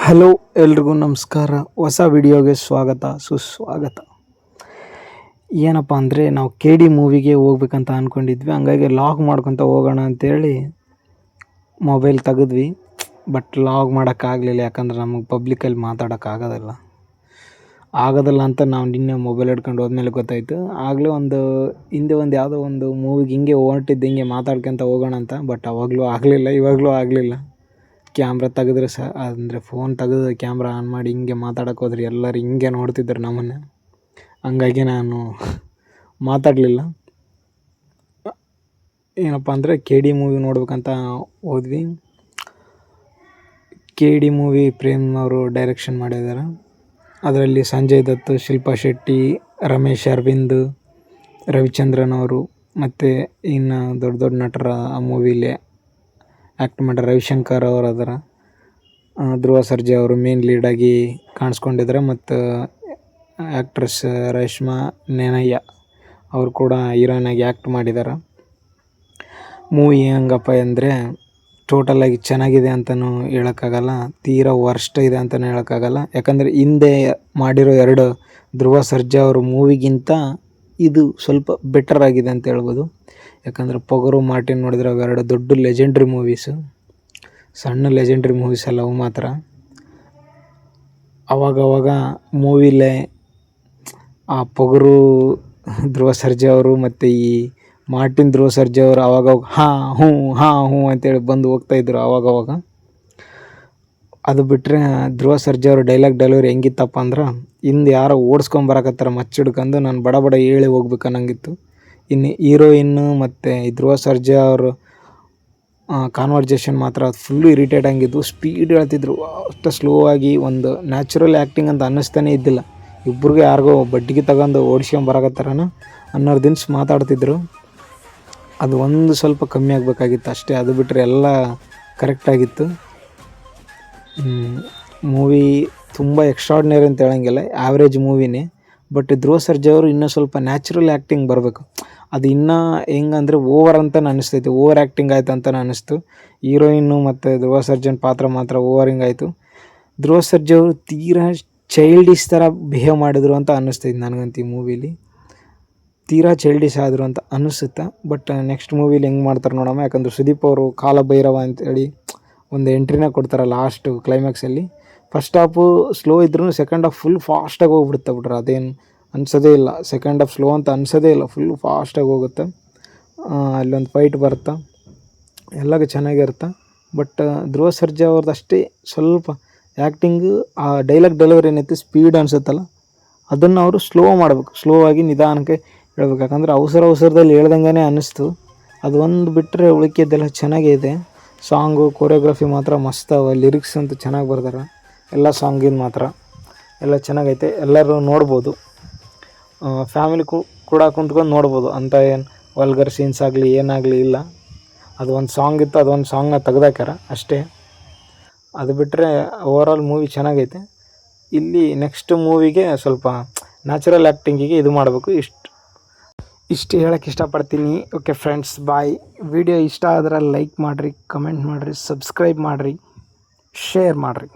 Hello ಎಲ್ರಿಗೂ ನಮಸ್ಕಾರ. ಹೊಸ ವಿಡಿಯೋಗೆ ಸ್ವಾಗತ ಸುಸ್ವಾಗತ. ಏನಪ್ಪ ಅಂದರೆ ನಾವು ಕೆ ಡಿ ಮೂವಿಗೆ ಹೋಗ್ಬೇಕಂತ ಅಂದ್ಕೊಂಡಿದ್ವಿ. ಹಂಗಾಗಿ ಲಾಗ್ ಮಾಡ್ಕೊತ ಹೋಗೋಣ ಅಂತೇಳಿ ಮೊಬೈಲ್ ತೆಗೆದ್ವಿ. ಬಟ್ ಲಾಗ್ ಮಾಡೋಕ್ಕಾಗಲಿಲ್ಲ, ಯಾಕಂದ್ರೆ ನಮಗೆ ಪಬ್ಲಿಕಲ್ಲಿ ಮಾತಾಡೋಕ್ಕಾಗೋದಿಲ್ಲ ಅಂತ ನಾವು ನಿನ್ನೆ ಮೊಬೈಲ್ ಹಿಡ್ಕೊಂಡು ಹೋದ್ಮೇಲೆ ಗೊತ್ತಾಯಿತು. ಆಗಲೇ ಹಿಂದೆ ಯಾವುದೋ ಒಂದು ಮೂವಿಗೆ ಹಿಂಗೆ ಹೊರಟಿದ್ದು, ಹಿಂಗೆ ಮಾತಾಡ್ಕೊತ ಹೋಗೋಣ ಅಂತ. ಬಟ್ ಅವಾಗಲೂ ಆಗಲಿಲ್ಲ, ಇವಾಗಲೂ ಆಗಲಿಲ್ಲ. ಕ್ಯಾಮ್ರಾ ತೆಗೆದ್ರೆ ಅಂದರೆ ಫೋನ್ ತೆಗೆದು ಕ್ಯಾಮ್ರಾ ಆನ್ ಮಾಡಿ ಹಿಂಗೆ ಮಾತಾಡೋಕೆ ಹೋದ್ರೆ ಎಲ್ಲರೂ ಹಿಂಗೆ ನೋಡ್ತಿದ್ರು ನಮ್ಮನ್ನು. ಹಂಗಾಗಿ ನಾನು ಮಾತಾಡಲಿಲ್ಲ. ಏನಪ್ಪ ಅಂದರೆ ಕೆ ಡಿ ಮೂವಿ ನೋಡ್ಬೇಕಂತ ಹೋದ್ವಿ. ಕೆ ಡಿ ಮೂವಿ ಪ್ರೇಮ್ ಅವರು ಡೈರೆಕ್ಷನ್ ಮಾಡಿದ್ದಾರೆ. ಅದರಲ್ಲಿ ಸಂಜಯ್ ದತ್, ಶಿಲ್ಪಾ ಶೆಟ್ಟಿ, ರಮೇಶ್ ಅರವಿಂದ್, ರವಿಚಂದ್ರನ್ ಅವರು ಮತ್ತು ಇನ್ನು ದೊಡ್ಡ ದೊಡ್ಡ ನಟರ ಆ ಮೂವಿಲಿ ಆ್ಯಕ್ಟ್ ಮಾಡ್ಯಾರ. ರವಿಶಂಕರ್ ಅವರು ಅದರ, ಧ್ರುವ ಸರ್ಜಾ ಅವರು ಮೇನ್ ಲೀಡಾಗಿ ಕಾಣಿಸ್ಕೊಂಡಿದ್ದಾರೆ. ಮತ್ತು ಆ್ಯಕ್ಟ್ರೆಸ್ ರೇಷ್ಮಾ ನೆನಯ್ಯ ಅವರು ಕೂಡ ಹೀರೋಯಿನಾಗಿ ಆ್ಯಕ್ಟ್ ಮಾಡಿದ್ದಾರೆ. ಮೂವಿ ಹೆಂಗಪ್ಪ ಅಂದರೆ ಟೋಟಲಾಗಿ ಚೆನ್ನಾಗಿದೆ ಅಂತಲೂ ಹೇಳೋಕ್ಕಾಗಲ್ಲ, ತೀರಾ ವರ್ಸ್ಟ್ ಇದೆ ಅಂತಲೂ ಹೇಳೋಕ್ಕಾಗಲ್ಲ. ಯಾಕಂದರೆ ಹಿಂದೆ ಮಾಡಿರೋ 2 ಧ್ರುವ ಸರ್ಜಾ ಅವ್ರ ಮೂವಿಗಿಂತ ಇದು ಸ್ವಲ್ಪ ಬೆಟರ್ ಆಗಿದೆ ಅಂತ ಹೇಳ್ಬೋದು. ಯಾಕಂದರೆ ಪೊಗರು, ಮಾರ್ಟಿನ್ ನೋಡಿದ್ರೆ ಅವೆರಡು ದೊಡ್ಡ ಲೆಜೆಂಡ್ರಿ ಮೂವೀಸು, ಸಣ್ಣ ಲೆಜೆಂಡ್ರಿ ಮೂವೀಸ್ ಅಲ್ಲ ಅವು ಮಾತ್ರ. ಅವಾಗವಾಗ ಮೂವಿಲೇ ಆ ಪೊಗರು ಧ್ರುವ ಸರ್ಜಾ ಅವರು ಮತ್ತು ಈ ಮಾರ್ಟಿನ್ ಧ್ರುವ ಸರ್ಜಾ ಅವರು ಅವಾಗವಾಗ ಹಾಂ ಹ್ಞೂ ಅಂತೇಳಿ ಬಂದು ಹೋಗ್ತಾಯಿದ್ರು ಅವಾಗವಾಗ. ಅದು ಬಿಟ್ಟರೆ ಧ್ರುವ ಸರ್ಜಾ ಅವರು ಡೈಲಾಗ್ ಡೆಲಿವರಿ ಹೆಂಗಿತ್ತಪ್ಪ ಅಂದ್ರೆ, ಹಿಂದೆ ಯಾರೋ ಓಡಿಸ್ಕೊಂಬರಕತ್ತಾರೆ ಮಚ್ಚಿಡ್ಕೊಂಡು, ನಾನು ಬಡ ಹೇಳಿ ಹೋಗ್ಬೇಕು ಅನ್ನಂಗಿತ್ತು. ಇನ್ನು ಹೀರೋಯಿನ್ನು ಮತ್ತು ಧ್ರುವ ಸರ್ಜಾ ಅವರು ಕಾನ್ವರ್ಜೇಷನ್ ಮಾತ್ರ ಫುಲ್ಲು ಇರಿಟೇಟ್ ಆಗಿದ್ದು. ಸ್ಪೀಡ್ ಹೇಳ್ತಿದ್ರು, ಅಷ್ಟು ಸ್ಲೋ ಆಗಿ, ಒಂದು ನ್ಯಾಚುರಲ್ ಆ್ಯಕ್ಟಿಂಗ್ ಅಂತ ಅನ್ನಿಸ್ತಾನೆ ಇದ್ದಿಲ್ಲ. ಇಬ್ಬರಿಗೆ ಯಾರಿಗೋ ಬಡ್ಡಿಗೆ ತಗೊಂಡು ಓಡಿಸ್ಕೊಂಬರಕತ್ತಾರನ ಅನ್ನೋರು ದಿನ್ಸ್ ಮಾತಾಡ್ತಿದ್ರು. ಅದು ಒಂದು ಸ್ವಲ್ಪ ಕಮ್ಮಿ ಆಗಬೇಕಾಗಿತ್ತು ಅಷ್ಟೇ. ಅದು ಬಿಟ್ಟರೆ ಎಲ್ಲ ಕರೆಕ್ಟಾಗಿತ್ತು. ಮೂವಿ ತುಂಬ ಎಕ್ಸ್ಟ್ರಾರ್ಡಿನರಿ ಅಂತ ಹೇಳೋಂಗಿಲ್ಲ, ಆ್ಯಾವ್ರೇಜ್ ಮೂವಿನೇ. ಬಟ್ ಧ್ರುವ ಸರ್ಜಾ ಅವರು ಇನ್ನೂ ಸ್ವಲ್ಪ ನ್ಯಾಚುರಲ್ ಆ್ಯಕ್ಟಿಂಗ್ ಬರಬೇಕು. ಅದು ಇನ್ನೂ ಹೆಂಗಂದರೆ ಓವರ್ ಅಂತಲೇ ಅನ್ನಿಸ್ತೈತಿ, ಓವರ್ ಆ್ಯಕ್ಟಿಂಗ್ ಆಯ್ತು ಅಂತಲೇ ಅನ್ನಿಸ್ತು. ಹೀರೋಯಿನ್ನು ಮತ್ತು ಧ್ರುವ ಸರ್ಜನ್ ಪಾತ್ರ ಮಾತ್ರ ಓವರಿಂಗ್ ಆಯಿತು. ಧ್ರುವ ಸರ್ಜಾ ಅವರು ತೀರಾ ಚೈಲ್ಡಿಶ್ ಥರ ಬಿಹೇವ್ ಮಾಡಿದರು ಅಂತ ಅನ್ನಿಸ್ತೈತಿ ನನಗಂತೂ. ಈ ಮೂವಿಲಿ ತೀರಾ ಚೈಲ್ಡಿಶ್ ಆದರು ಅಂತ ಅನ್ನಿಸುತ್ತೆ. ಬಟ್ ನೆಕ್ಸ್ಟ್ ಮೂವಿಲಿ ಹೆಂಗೆ ಮಾಡ್ತಾರೆ ನೋಡಮ್ಮ. ಯಾಕಂದರೆ ಸುದೀಪ್ ಅವರು ಕಾಲಭೈರವ ಅಂತೇಳಿ ಒಂದು ಎಂಟ್ರಿನ ಕೊಡ್ತಾರೆ ಲಾಸ್ಟು ಕ್ಲೈಮ್ಯಾಕ್ಸಲ್ಲಿ. ಫಸ್ಟ್ ಹಾಫು ಸ್ಲೋ ಇದ್ರೂ ಸೆಕೆಂಡ್ ಹಾಫ್ ಫುಲ್ ಫಾಸ್ಟಾಗಿ ಹೋಗ್ಬಿಡುತ್ತೆ. ಅದೇನು ಅನ್ಸೋದೇ ಇಲ್ಲ, ಸೆಕೆಂಡ್ ಹಾಫ್ ಸ್ಲೋ ಅಂತ ಅನ್ಸೋದೇ ಇಲ್ಲ, ಫುಲ್ ಫಾಸ್ಟಾಗಿ ಹೋಗುತ್ತೆ. ಅಲ್ಲೊಂದು ಫೈಟ್ ಬರುತ್ತೆ, ಎಲ್ಲವೂ ಚೆನ್ನಾಗಿರುತ್ತೆ. ಬಟ್ ಧ್ರುವ ಸರ್ಜಾ ಅವ್ರದ್ದು ಅಷ್ಟೇ ಸ್ವಲ್ಪ ಆ್ಯಕ್ಟಿಂಗು, ಆ ಡೈಲಾಗ್ ಡೆಲಿವರಿ ಏನೈತಿ ಸ್ಪೀಡ್ ಅನಿಸುತ್ತಲ್ಲ, ಅದನ್ನು ಅವರು ಸ್ಲೋ ಮಾಡಬೇಕು, ಸ್ಲೋ ಆಗಿ ನಿಧಾನಕ್ಕೆ ಹೇಳ್ಬೇಕು. ಯಾಕಂದರೆ ಅವಸರದಲ್ಲಿ ಹೇಳ್ದಂಗೆ ಅನ್ನಿಸ್ತು. ಅದು ಒಂದು ಬಿಟ್ಟರೆ ಉಳಿಕೆದ್ದೆಲ್ಲ ಚೆನ್ನಾಗೇ ಇದೆ. ಸಾಂಗು, ಕೊರಿಯೋಗ್ರಫಿ ಮಾತ್ರ ಮಸ್ತ್ ಅವ. ಲಿರಿಕ್ಸ್ ಅಂತೂ ಚೆನ್ನಾಗಿ ಬರ್ತಾರೆ ಎಲ್ಲ ಸಾಂಗಿನ ಮಾತ್ರ, ಎಲ್ಲ ಚೆನ್ನಾಗೈತೆ. ಎಲ್ಲರೂ ನೋಡ್ಬೋದು, ಫ್ಯಾಮಿಲಿ ಕೂಡ ಕುಂತ್ಕೊಂಡು ನೋಡ್ಬೋದು. ಅಂತ ಏನು ವಲ್ಗರ್ ಸೀನ್ಸ್ ಆಗಲಿ ಏನಾಗಲಿ ಇಲ್ಲ. ಅದು ಒಂದು ಸಾಂಗ್ ಇತ್ತು, ಅದೊಂದು ಸಾಂಗ್ನ ತೆಗ್ದಾಕ್ಯಾರ ಅಷ್ಟೇ. ಅದು ಬಿಟ್ಟರೆ ಓವರಾಲ್ ಮೂವಿ ಚೆನ್ನಾಗೈತೆ. ಇಲ್ಲಿ ನೆಕ್ಸ್ಟ್ ಮೂವಿಗೆ ಸ್ವಲ್ಪ ನ್ಯಾಚುರಲ್ ಆ್ಯಕ್ಟಿಂಗಿಗೆ ಇದು ಮಾಡಬೇಕು. ಇಷ್ಟು ಹೇಳೋಕ್ಕೆ ಇಷ್ಟಪಡ್ತೀನಿ. ಓಕೆ ಫ್ರೆಂಡ್ಸ್, ಬಾಯ್. ವಿಡಿಯೋ ಇಷ್ಟ ಆದರೆ ಲೈಕ್ ಮಾಡಿರಿ, ಕಮೆಂಟ್ ಮಾಡಿರಿ, ಸಬ್ಸ್ಕ್ರೈಬ್ ಮಾಡಿರಿ, ಶೇರ್ ಮಾಡಿರಿ.